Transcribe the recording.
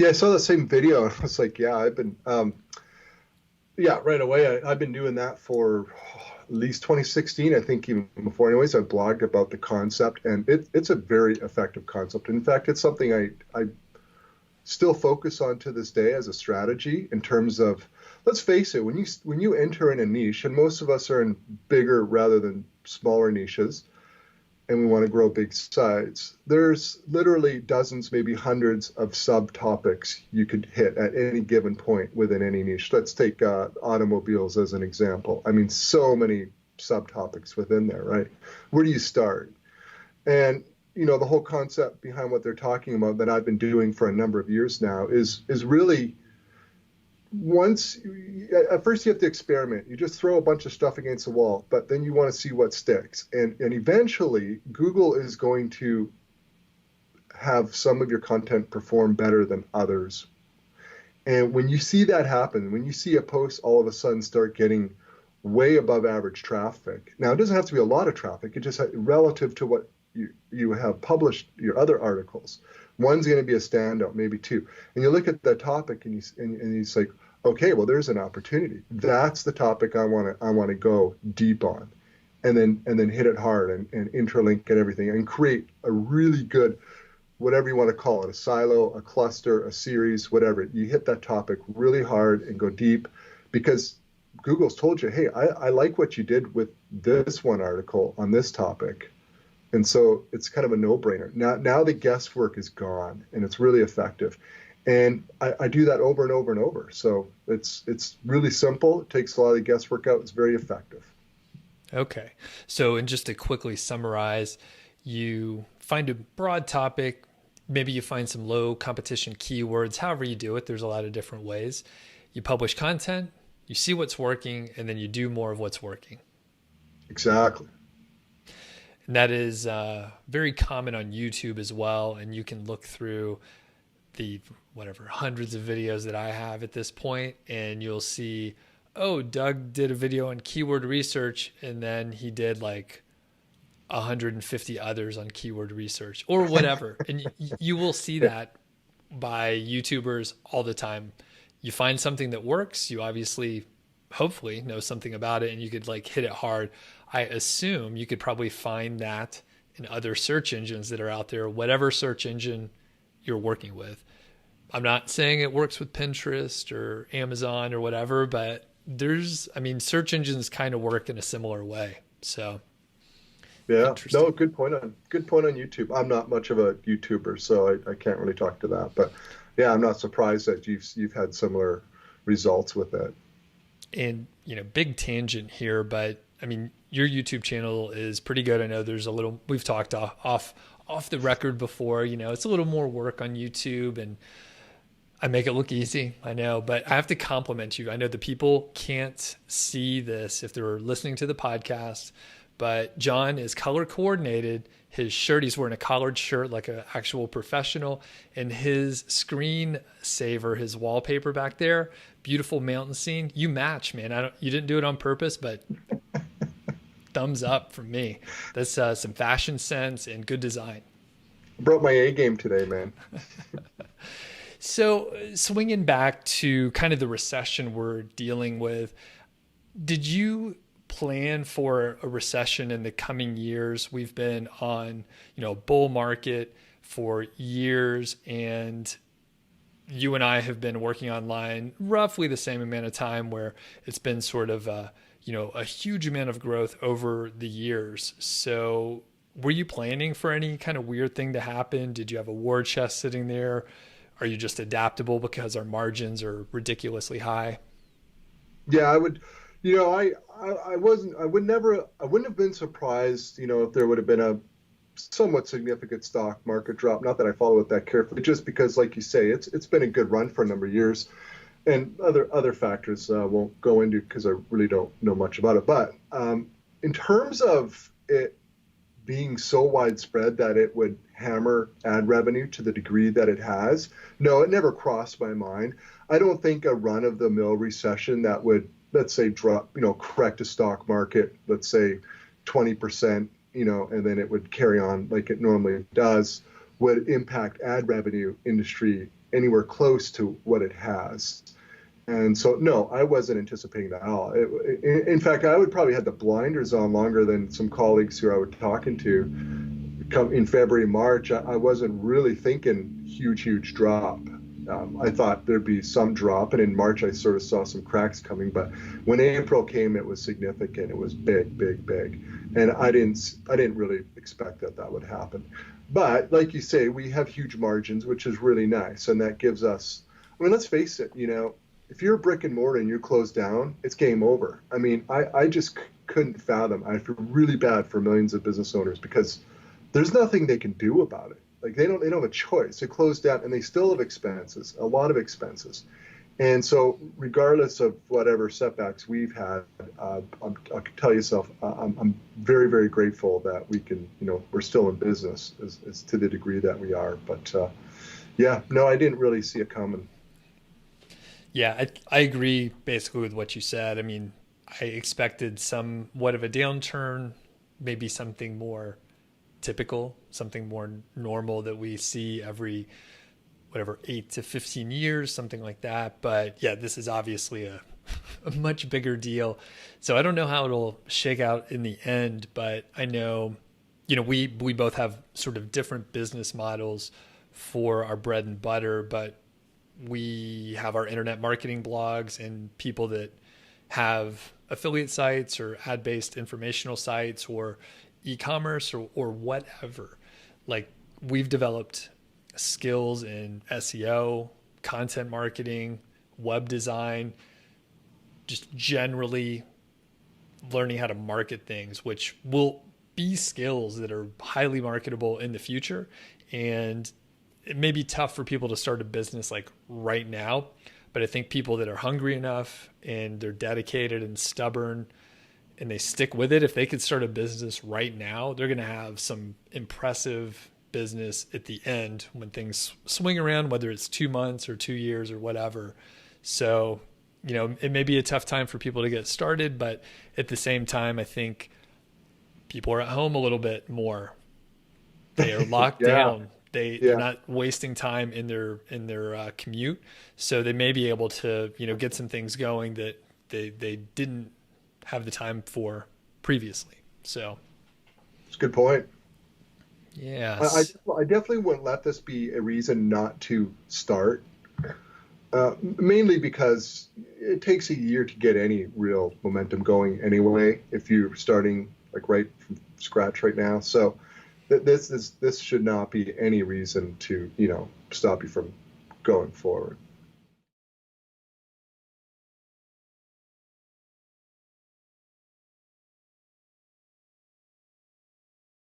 Yeah, I saw the same video and I was like, yeah, yeah, right away. I've been doing that for at least 2016. I think even before, anyways, I've blogged about the concept, and it's a very effective concept. In fact, it's something I still focus on to this day as a strategy in terms of, let's face it, when you enter in a niche, and most of us are in bigger rather than smaller niches, and we want to grow big sites, there's literally dozens, maybe hundreds of subtopics you could hit at any given point within any niche. Let's take automobiles as an example. I mean, so many subtopics within there, right? Where do you start? And the whole concept behind what they're talking about that I've been doing for a number of years now is really, once at first you have to experiment. You just throw a bunch of stuff against the wall, but then you want to see what sticks. And eventually Google is going to have some of your content perform better than others. And when you see that happen, when you see a post all of a sudden start getting way above average traffic, now it doesn't have to be a lot of traffic, it just relative to what you have published your other articles. One's going to be a standout, maybe two. And you look at that topic and you say, okay, well, there's an opportunity. That's the topic I want to go deep on, and then hit it hard and interlink and everything and create a really good, whatever you want to call it, a silo, a cluster, a series, whatever. You hit that topic really hard and go deep, because Google's told you, hey, I like what you did with this one article on this topic. And so it's kind of a no-brainer. Now the guesswork is gone, and it's really effective. And I do that over and over and over. So it's really simple. It takes a lot of the guesswork out. It's very effective. Okay. So, and just to quickly summarize, you find a broad topic, maybe you find some low competition keywords, however you do it. There's a lot of different ways. You publish content, you see what's working, and then you do more of what's working. Exactly. And that is very common on YouTube as well. And you can look through the hundreds of videos that I have at this point, and you'll see, oh, Doug did a video on keyword research, and then he did like 150 others on keyword research or whatever. And you will see that by YouTubers all the time. You find something that works, you obviously, hopefully know something about it, and you could like hit it hard. I assume you could probably find that in other search engines that are out there, whatever search engine you're working with. I'm not saying it works with Pinterest or Amazon or whatever, but search engines kind of work in a similar way. So Yeah, interesting. no, good point on YouTube. I'm not much of a YouTuber, so I can't really talk to that. But yeah, I'm not surprised that you've had similar results with it. And, big tangent here, but I mean, your YouTube channel is pretty good. I know there's we've talked off the record before, it's a little more work on YouTube, and I make it look easy, I know, but I have to compliment you. I know the people can't see this if they're listening to the podcast, but Jon is color coordinated. His shirt, he's wearing a collared shirt like an actual professional, and his screen saver, his wallpaper back there, beautiful mountain scene. You match, man. You didn't do it on purpose, but thumbs up from me. That's some fashion sense and good design. Brought my A game today, man. So swinging back to kind of the recession we're dealing with, did you plan for a recession in the coming years? We've been on, bull market for years, and you and I have been working online roughly the same amount of time, where it's been sort of a huge amount of growth over the years. So were you planning for any kind of weird thing to happen? Did you have a war chest sitting there? Are you just adaptable because our margins are ridiculously high? Yeah, I would, I wouldn't have been surprised, if there would have been a somewhat significant stock market drop. Not that I follow it that carefully, just because, like you say, it's been a good run for a number of years, and other factors won't go into because I really don't know much about it. But in terms of it being so widespread that it would hammer ad revenue to the degree that it has, no, it never crossed my mind. I don't think a run-of-the-mill recession that would, let's say, drop, correct a stock market, let's say 20%, and then it would carry on like it normally does, would impact ad revenue industry anywhere close to what it has. And so, no, I wasn't anticipating that at all. In fact, I would probably had the blinders on longer than some colleagues who I was talking to. Come in February, March, I wasn't really thinking huge drop. I thought there'd be some drop, and in March I sort of saw some cracks coming. But when April came, it was significant. It was big, and I didn't really expect that would happen. But like you say, we have huge margins, which is really nice, and that gives us. I mean, let's face it. If you're a brick and mortar and you're closed down, it's game over. I mean, I just couldn't fathom. I feel really bad for millions of business owners because there's nothing they can do about it. Like they don't have a choice. They closed down and they still have expenses, a lot of expenses. And so regardless of whatever setbacks we've had, I can tell you, I'm very grateful that we can, we're still in business as to the degree that we are. But yeah, no, I didn't really see it coming. Yeah, I agree basically with what you said. I mean, I expected somewhat of a downturn, maybe something more typical, something more normal that we see every, 8 to 15 years, something like that. But yeah, this is obviously a much bigger deal. So I don't know how it'll shake out in the end, but I know, we both have sort of different business models for our bread and butter, but we have our internet marketing blogs and people that have affiliate sites or ad-based informational sites or e-commerce or whatever. Like we've developed skills in SEO, content marketing, web design, just generally learning how to market things, which will be skills that are highly marketable in the future. And it may be tough for people to start a business like right now, but I think people that are hungry enough and they're dedicated and stubborn and they stick with it, if they could start a business right now, they're going to have some impressive business at the end when things swing around, whether it's 2 months or 2 years or whatever. So, it may be a tough time for people to get started, but at the same time, I think people are at home a little bit more. They are locked Yeah. down. They're not wasting time in their commute, so they may be able to get some things going that they didn't have the time for previously. So It's a good point. yeah, I definitely wouldn't let this be a reason not to start. Mainly because it takes a year to get any real momentum going anyway. If you're starting like right from scratch right now, so this should not be any reason to stop you from going forward.